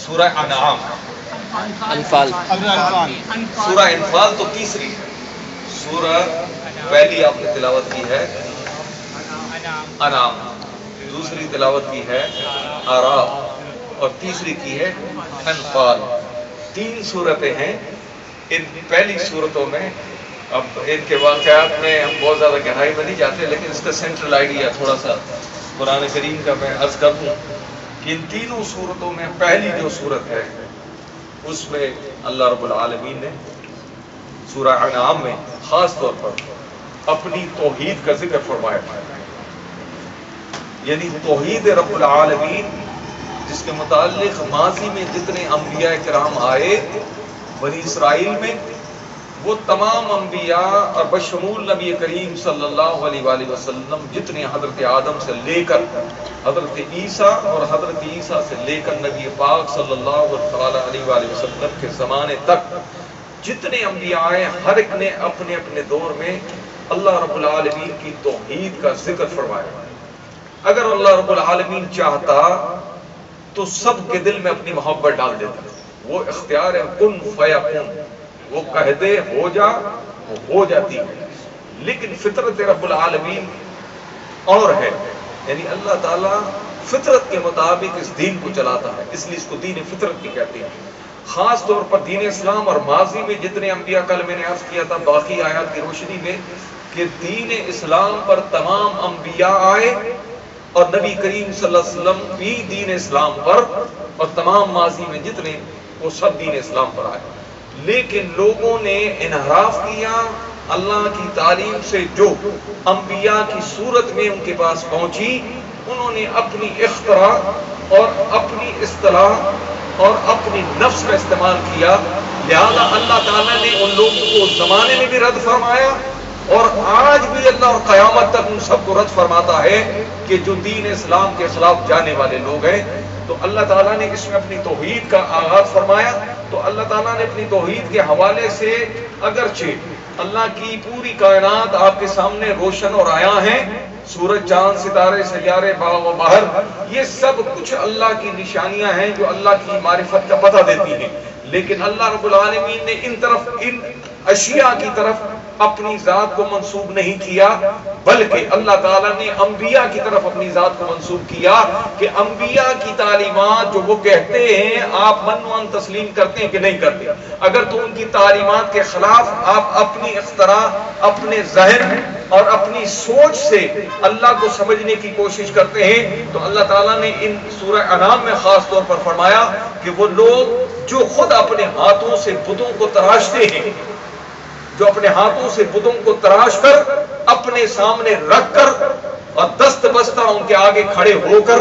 سورہ انعام، انفال، سورہ انفال تو تیسری ہے۔ سورہ پہلی آپ نے تلاوت کی ہے انعام، دوسری تلاوت کی ہے اعراف اور تیسری کی ہے انفال۔ تین صورتیں ہیں۔ ان پہلی صورتوں میں اب ان کے واقعات میں ہم بہت زیادہ گہرائی میں نہیں جاتے، لیکن اس کا سینٹرل آئیڈیا تھوڑا سا قرآن کریم کا میں عرض کر دوں کہ ان تینوں صورتوں میں پہلی جو صورت ہے اس میں اللہ رب العالمین نے سورہ انعام میں خاص طور پر اپنی توحید کا ذکر فرمایا ہے، یعنی توحید رب العالمین، جس کے متعلق ماضی میں جتنے انبیاء کرام آئے بنی اسرائیل میں، وہ تمام انبیاء اور بشمول نبی کریم صلی اللہ علیہ وآلہ وسلم جتنے حضرت آدم سے لے کر حضرت عیسیٰ اور حضرت عیسیٰ سے لے کر نبی پاک صلی اللہ علیہ وآلہ وسلم کے زمانے تک جتنے انبیاء آئے، ہر ایک نے اپنے اپنے دور میں اللہ رب العالمین کی توحید کا ذکر فرمایا۔ اگر اللہ رب العالمین چاہتا تو سب کے دل میں اپنی محبت ڈال دیتا، وہ اختیار ہے کن فیکون، وہ کہہ دے ہو جا، وہ ہو جاتی ہے۔ لیکن فطرت رب العالمین اور ہے، یعنی اللہ تعالیٰ فطرت کے مطابق اس دین کو چلاتا ہے، اس لیے اس کو دین فطرت بھی کہتے ہیں۔ خاص طور پر دین اسلام اور ماضی میں جتنے انبیاء، کل میں نے عرض کیا تھا باقی آیات کی روشنی میں کہ دین اسلام پر تمام انبیاء آئے اور نبی کریم صلی اللہ علیہ وسلم بھی دین اسلام پر، اور تمام ماضی میں جتنے وہ سب دین اسلام پر آئے، لیکن لوگوں نے انحراف کیا اللہ کی تعلیم سے جو انبیاء کی صورت میں ان کے پاس پہنچی، انہوں نے اپنی اختراع اور اپنی اصطلاح اور اپنی نفس کا استعمال کیا، لہذا اللہ تعالیٰ نے ان لوگوں کو اس زمانے میں بھی رد فرمایا اور آج بھی اللہ اور قیامت تک ان سب کو رد فرماتا ہے کہ جو دین اسلام کے خلاف جانے والے لوگ ہیں۔ تو اللہ تعالیٰ نے اس میں اپنی توحید کا آغاز فرمایا، تو اللہ تعالیٰ نے اپنی توحید کے حوالے سے اگرچہ اللہ کی پوری کائنات آپ کے سامنے روشن اور عیاں ہیں، سورج، چاند، ستارے، سیارے، باغ و بہر، یہ سب کچھ اللہ کی نشانیاں ہیں جو اللہ کی معرفت کا پتہ دیتی ہیں، لیکن اللہ رب العالمین نے ان اشیاء کی طرف اپنی ذات کو منسوب نہیں کیا، بلکہ اللہ تعالیٰ نے انبیاء کی طرف اپنی ذات کو منسوب کیا کہ انبیاء کی تعلیمات جو وہ کہتے ہیں آپ من و ان تسلیم کرتے ہیں کہ نہیں کرتے؟ اگر تو ان کی تعلیمات کے خلاف آپ اپنی اختراع، اپنے ذہن اور اپنی سوچ سے اللہ کو سمجھنے کی کوشش کرتے ہیں، تو اللہ تعالیٰ نے ان سورہ انعام میں خاص طور پر فرمایا کہ وہ لوگ جو خود اپنے ہاتھوں سے بتوں کو تراشتے ہیں، جو اپنے ہاتھوں سے بتوں کو تراش کر اپنے سامنے رکھ کر اور دست بستہ ان کے آگے کھڑے ہو کر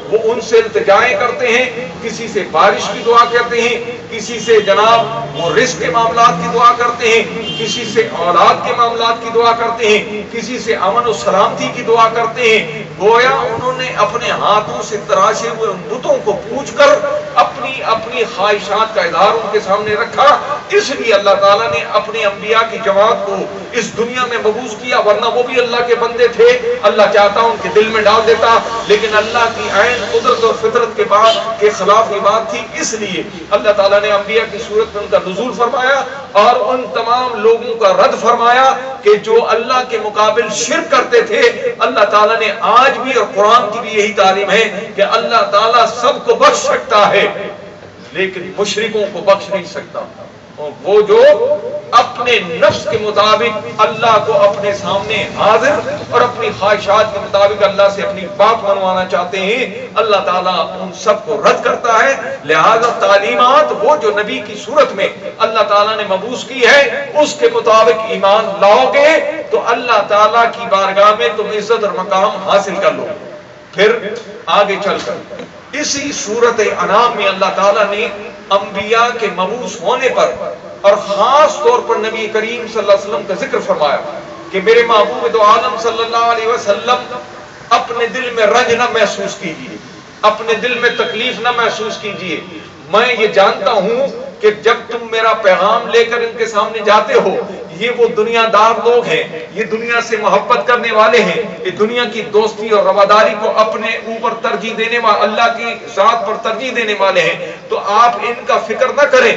وہ ان سے التجائیں کرتے ہیں، کسی سے بارش کی دعا کرتے ہیں، کسی سے جناب وہ رزق کے معاملات کی دعا کرتے ہیں، کسی سے اولاد کے معاملات کی دعا کرتے ہیں، کسی سے امن و سلامتی کی دعا کرتے ہیں، گویا انہوں نے اپنے ہاتھوں سے تراشے ہوئے ان بتوں کو پوچھ کر اپنی خواہشات کا اظہار ان کے سامنے رکھا۔ اس لیے اللہ تعالیٰ نے اپنے انبیاء کی جماعت کو اس دنیا میں مبعوث کیا، ورنہ وہ بھی اللہ کے بندے تھے، اللہ چاہتا ان کے دل میں ڈال دیتا، لیکن اللہ کی عین قدرت اور فطرت کے بعد کے خلاف یہ بات تھی، اس لیے اللہ تعالیٰ نے انبیاء کی صورت میں ان کا نزول فرمایا اور ان تمام لوگوں کا رد فرمایا کہ جو اللہ کے مقابل شرک کرتے تھے۔ اللہ تعالیٰ نے آج بھی، اور قرآن کی بھی یہی تعلیم ہے کہ اللہ تعالیٰ سب کو بخش سکتا ہے لیکن مشرکوں کو بخش نہیں سکتا، اور وہ جو اپنے نفس کے مطابق اللہ کو اپنے سامنے حاضر اور اپنی خواہشات کے مطابق اللہ سے اپنی بات منوانا چاہتے ہیں، اللہ تعالیٰ ان سب کو رد کرتا ہے۔ لہذا تعلیمات وہ جو نبی کی صورت میں اللہ تعالیٰ نے مبعوث کی ہے اس کے مطابق ایمان لاؤ گے تو اللہ تعالیٰ کی بارگاہ میں تم عزت اور مقام حاصل کر لو۔ پھر آگے چل کر اسی صورت انعام میں اللہ تعالیٰ نے انبیاء کے مبعوث ہونے پر اور خاص طور پر نبی کریم صلی اللہ علیہ وسلم کا ذکر فرمایا کہ میرے محبوب دو عالم صلی اللہ علیہ وسلم اپنے دل میں رنج نہ محسوس کیجیے، اپنے دل میں تکلیف نہ محسوس کیجیے، میں یہ جانتا ہوں کہ جب تم میرا پیغام لے کر ان کے سامنے جاتے ہو یہ وہ دنیا دار لوگ ہیں، یہ دنیا سے محبت کرنے والے ہیں، یہ دنیا کی دوستی اور رواداری کو اپنے اوپر ترجیح دینے والے، اللہ کی ذات پر ترجیح دینے والے ہیں۔ تو آپ ان کا فکر نہ کریں،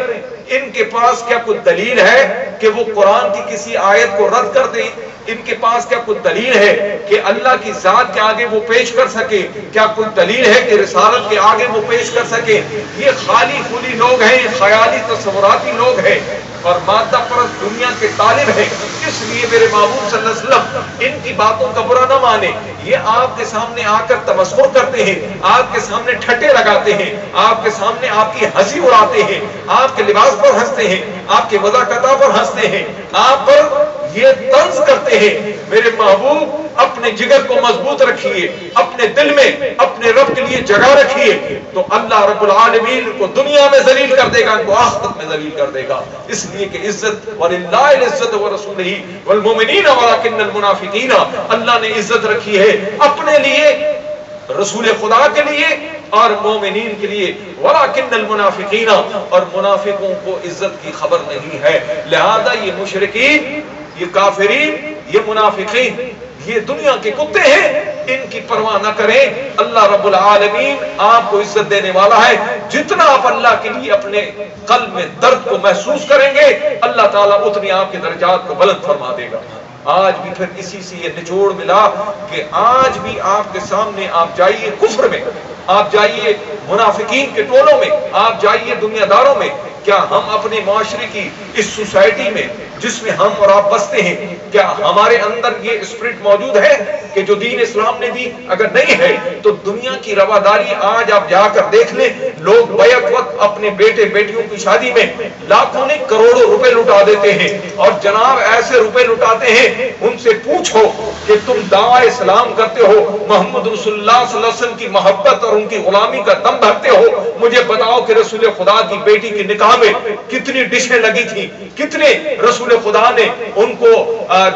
ان کے پاس کیا کوئی دلیل ہے کہ وہ قرآن کی کسی آیت کو رد کر دیں؟ ان کے پاس کیا کوئی دلیل ہے کہ اللہ کی ذات کے آگے وہ پیش کر سکے؟ کیا کوئی دلیل ہے کہ رسالت کے آگے وہ پیش کر سکے؟ یہ خالی خلی لوگ ہیں، خیالی تصوراتی لوگ ہیں اور مادہ پرست دنیا کے طالب ہیں۔ اس لیے میرے محبوب صلی اللہ علیہ وسلم ان کی باتوں کا برا نہ مانے۔ یہ آپ کے سامنے آ کر تمسخر کرتے ہیں، آپ کے سامنے ٹھٹے لگاتے ہیں، آپ کے سامنے آپ کی ہنسی اڑاتے ہیں، آپ کے لباس پر ہنستے ہیں، آپ کے وضاحت پر ہنستے ہیں، آپ پر یہ طنز کرتے ہیں۔ میرے محبوب اپنے جگر کو مضبوط رکھیے، اپنے دل میں اپنے رب کے لیے جگہ رکھیے، تو اللہ رب العالمین کو دنیا میں ذلیل کر دے گا، ان کو آخرت میں ذلیل کر دے گا۔ اس لیے کہ عزت وَلِلَّهِ الْعِزَّةُ وَرَسُولِهِ وَالْمُؤْمِنِينَ وَلَكِنَّ الْمُنَافِقِينَ، اللہ نے عزت رکھی ہے اپنے لیے، رسول خدا کے لیے اور مومنین کے لیے، وَلَكِنَّ الْمُنَافِقِينَ، اور منافقوں کو عزت کی خبر نہیں ہے۔ لہذا یہ مشرکین، یہ کافرین، یہ منافقین، یہ دنیا کے کتے ہیں، ان کی پرواہ نہ کریں۔ اللہ رب العالمین آپ کو عزت دینے والا ہے۔ جتنا آپ اللہ کے لیے اپنے قلب میں درد کو محسوس کریں گے، اللہ تعالیٰ اتنی آپ کے درجات کو بلند فرما دے گا۔ آج بھی پھر اسی سے یہ نچوڑ ملا کہ آج بھی آپ کے سامنے آپ جائیے کفر میں، آپ جائیے منافقین کے ٹولوں میں، آپ جائیے دنیا داروں میں، کیا ہم اپنے معاشرے کی اس سوسائٹی میں جس میں ہم اور آپ بستے ہیں، کیا ہمارے اندر یہ اسپرٹ موجود ہے کہ جو دین اسلام نے دی؟ اگر نہیں ہے تو دنیا کی رواداری آج آپ جا کر دیکھ لیں، لوگ بیک وقت اپنے بیٹے بیٹیوں کی شادی میں لاکھوں نے کروڑوں روپے لٹا دیتے ہیں، اور جناب ایسے روپے لٹاتے ہیں، ان سے پوچھو کہ تم دعوی اسلام کرتے ہو، محمد رسول اللہ صلی اللہ علیہ وسلم کی محبت اور ان کی غلامی کا دم بھرتے ہو، مجھے بتاؤ کہ رسول خدا کی بیٹی کی نکاح میں کتنی ڈشیں لگی تھی، کتنے رسول خدا نے ان کو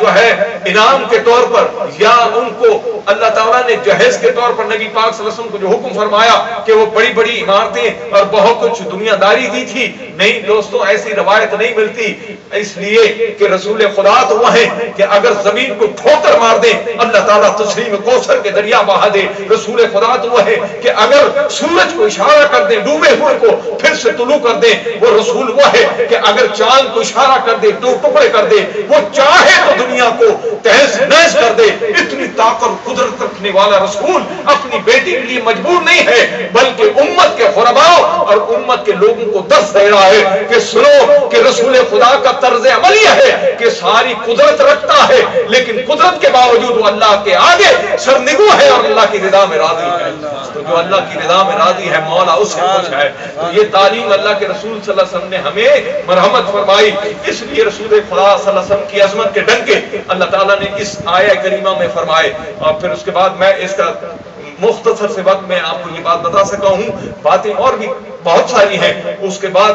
جو ہے انعام کے طور پر یا ان کو اللہ تعالیٰ نے جہیز کے طور پر نبی پاک صلی اللہ علیہ وسلم کو جو حکم فرمایا کہ وہ بڑی بڑی عمارتیں اور بہت کچھ دنیا داری دی تھی؟ نہیں دوستوں، ایسی روایت نہیں ملتی، اس لیے کہ رسول خدا تو وہ ہیں کہ اگر زمین کو ٹھوکر مار دیں اللہ تعالیٰ تسلیم کوثر کے دریا بہا دے۔ رسول خدا تو وہ ہے کہ اگر سورج کو اشارہ کر دیں ڈوبے ہوئے کو پھر سے طلوع کر دیں۔ وہ رسول وہ ہے کہ اگر چاند کو اشارہ کر دے دو ٹکڑے کر دے، وہ چاہے تو دنیا کو تہز نہز کر دے۔ اتنی طاقت قدرت رکھنے والا رسول اپنی بیٹی کے لیے مجبور نہیں ہے، بلکہ امت کے غرباء اور امت کے لوگوں کو درس دے رہا ہے کہ سنو کہ رسول خدا کا طرز عمل یہ ہے کہ ساری قدرت رکھتا ہے، لیکن قدرت کے باوجود وہ اللہ کے آگے سرنگو ہے اور اللہ کی رضا میں راضی ہے۔ تو جو اللہ کی رضا میں راضی ہے مولا اس سے خوش ہے۔ تو یہ تعلیم اللہ کے رسول صلی اللہ علیہ وسلم نے ہمیں مرحمت فرمائی۔ اس لیے رسول خدا صلی اللہ علیہ وسلم کی عظمت کے ڈنکے اللہ تعالیٰ نے اس آیہ کریمہ میں فرمائے۔ اور پھر اس کے بعد میں اس کا مختصر سے وقت میں آپ کو یہ بات بتا سکا ہوں، باتیں اور بھی بہت ساری ہیں۔ اس کے بعد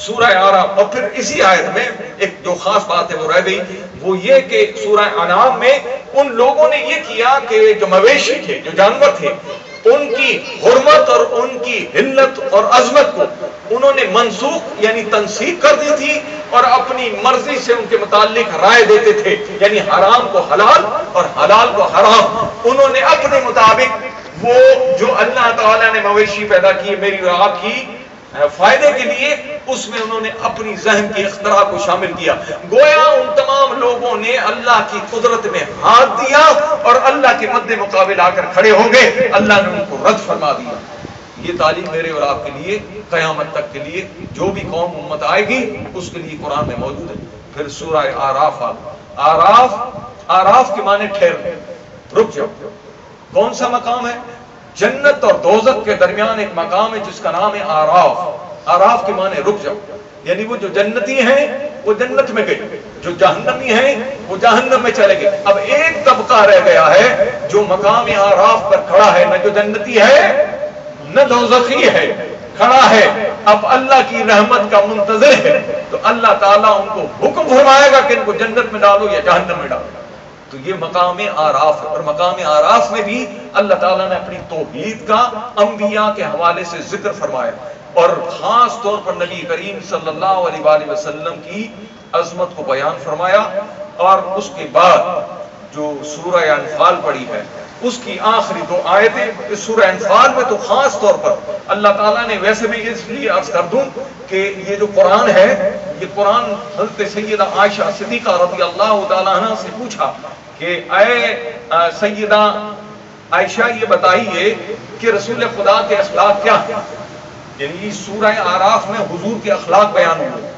سورہ آراف، اور پھر اسی آیت میں ایک جو خاص بات ہے وہ رہ گئی، وہ یہ کہ سورہ انعام میں ان لوگوں نے یہ کیا کہ جو مویشی تھے، جو جانور تھے، ان کی حرمت اور ان کی حلت اور عظمت کو انہوں نے منسوخ یعنی تنسیخ کر دی تھی، اور اپنی مرضی سے ان کے متعلق رائے دیتے تھے، یعنی حرام کو حلال اور حلال کو حرام۔ انہوں نے اپنے مطابق وہ جو اللہ تعالیٰ نے مویشی پیدا کی میری اور آپ کی فائدے کے لیے، اس میں انہوں نے اپنی ذہن کی اختراع کو شامل کیا۔ گویا ان تمام لوگوں نے اللہ کی قدرت میں ہاتھ دیا اور اللہ کے مد مقابل آ کر کھڑے ہو گئے، اللہ نے ان کو رد فرما دیا۔ یہ تعلیم میرے اور آپ کے لیے قیامت تک کے لیے جو بھی قوم امت آئے گی اس کے لیے قرآن میں موجود ہے۔ پھر سورہ آراف آراف آراف کے معنی ٹھہر، رک جاؤ۔ کون سا مقام ہے؟ جنت اور دوزخ کے درمیان ایک مقام ہے جس کا نام ہے آراف۔ آراف کے معنی رک جاؤ، یعنی وہ جو جنتی ہیں وہ جنت میں گئے، جو جہنمی ہیں وہ جہنم میں چلے گئے۔ اب ایک طبقہ رہ گیا ہے جو مقام آراف پر کھڑا ہے، نہ جو جنتی ہے نہ دوزخی ہے، کھڑا ہے، اب اللہ کی رحمت کا منتظر ہے۔ تو اللہ تعالیٰ ان کو حکم فرمائے گا کہ ان کو جنت میں ڈالو یا جہنم میں ڈالو۔ تو یہ مقام آراف ہے، اور مقام آراف میں بھی اللہ تعالیٰ نے اپنی توحید کا انبیاء کے حوالے سے ذکر فرمایا، اور خاص طور پر نبی کریم صلی اللہ علیہ وآلہ وسلم کی عظمت کو بیان فرمایا. اور اس کے بعد جو سورہ انفال پڑھی ہے اس کی آخری 2 آیتیں اس سورہ انفال میں تو خاص طور پر اللہ تعالیٰ نے، ویسے بھی اس لیے عرض کر دوں کہ یہ جو قرآن ہے یہ قرآن حضرت سیدہ عائشہ صدیقہ رضی اللہ تعالیٰ عنہ سے پوچھا کہ اے سیدہ عائشہ یہ بتائیے کہ رسول خدا کے اخلاق کیا ہیں. یعنی سورہ آراف میں حضور کے اخلاق بیان ہوئے.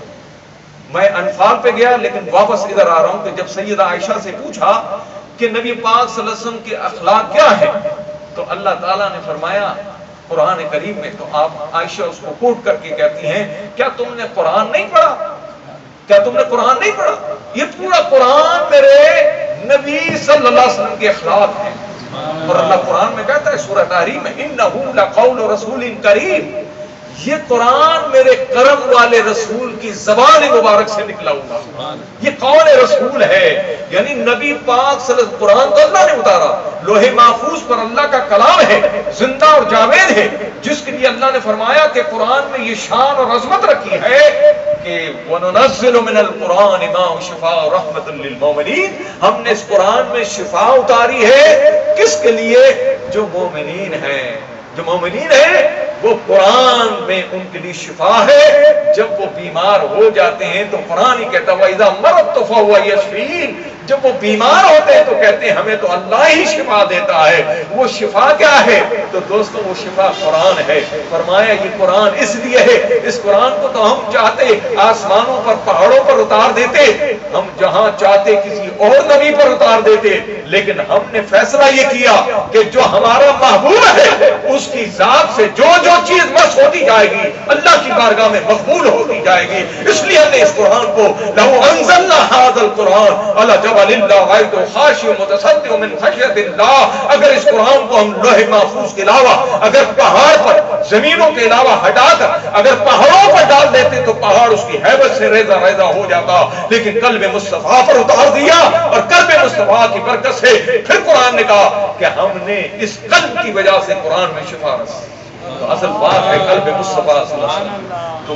میں انفال پہ گیا لیکن واپس ادھر آ رہا ہوں کہ جب سیدہ عائشہ سے پوچھا کہ نبی پاک صلی اللہ علیہ وسلم کے اخلاق کیا ہیں تو اللہ تعالیٰ نے فرمایا قرآن کریم میں. تو آپ عائشہ اس کو کوٹ کر کے کہتی ہیں کیا تم نے قرآن نہیں پڑھا؟ کیا تم نے قرآن نہیں پڑھا؟ یہ پورا قرآن میرے نبی صلی اللہ علیہ وسلم کے اخلاق ہیں. اور اللہ قرآن میں کہتا ہے سورہ تحریم میں اِنَّهُ لَقَوْلُ رَسُولٍ كَرِيمٍ، یہ قرآن میرے کرم والے رسول کی زبان مبارک سے نکلا ہوا. یہ قول رسول ہے، یعنی نبی پاک صلی اللہ علیہ وسلم. قرآن تو اللہ نے اتارا، لوح محفوظ پر اللہ کا کلام ہے، زندہ اور جاوید ہے، جس کے لیے اللہ نے فرمایا کہ قرآن میں یہ شان اور عظمت رکھی ہے کہ وَنُنَزِّلُ مِنَ الْقُرْآنِ مَا هُوَ شِفَاءٌ وَرَحْمَةٌ لِّلْمُؤْمِنِينَ. ہم نے اس قرآن میں شفا اتاری ہے، کس کے لیے؟ جو مومنین ہیں. جو مومنین ہیں وہ قرآن میں ان کے لیے شفا ہے. جب وہ بیمار ہو جاتے ہیں تو قرآن ہی کہتا ہے وَإِذَا مَرَضْتُ فَهُوَ يَشْفِينِ. جب وہ بیمار ہوتے ہیں تو کہتے ہیں ہمیں تو اللہ ہی شفا دیتا ہے. وہ شفا کیا ہے؟ تو دوستوں وہ شفا قرآن ہے. فرمایا یہ قرآن اس لیے ہے. اس قرآن کو تو ہم چاہتے آسمانوں پر پہاڑوں پر اتار دیتے، ہم جہاں چاہتے کسی اور نبی پر اتار دیتے، لیکن ہم نے فیصلہ یہ کیا کہ جو ہمارا محبوب ہے اس کی ذات سے جو جو چیز مس ہوتی جائے گی اللہ کی بارگاہ میں مقبول ہوتی جائے گی. اس لیے ہم نے اس قرآن کو لَوْ أَنزَلْنَا هَذَا الْقُرْآنَ عَلَى جَبَلٍ لَرَأَيْتَهُ خَاشِعًا مُتَصَدِّعًا مِنْ خَشْيَةِ اللَّهِ. اگر اس قرآن کو ہم لوح محفوظ کے علاوہ اگر پہاڑ پر، زمینوں کے علاوہ ہٹا کر اگر پہاڑوں پر ڈال دیتے تو پہاڑ اس کی ہیبت سے ریزہ ریزہ ہو جاتا. لیکن قلب مصطفیٰ پر اتار دیا اور قلب مصطفیٰ کی برکت سے پھر قرآن نے کہا کہ ہم نے اس قلب کی وجہ سے قرآن میں شفا رکھی. اصل بات ہے قلب مصطفیٰ صلی اللہ علیہ وسلم.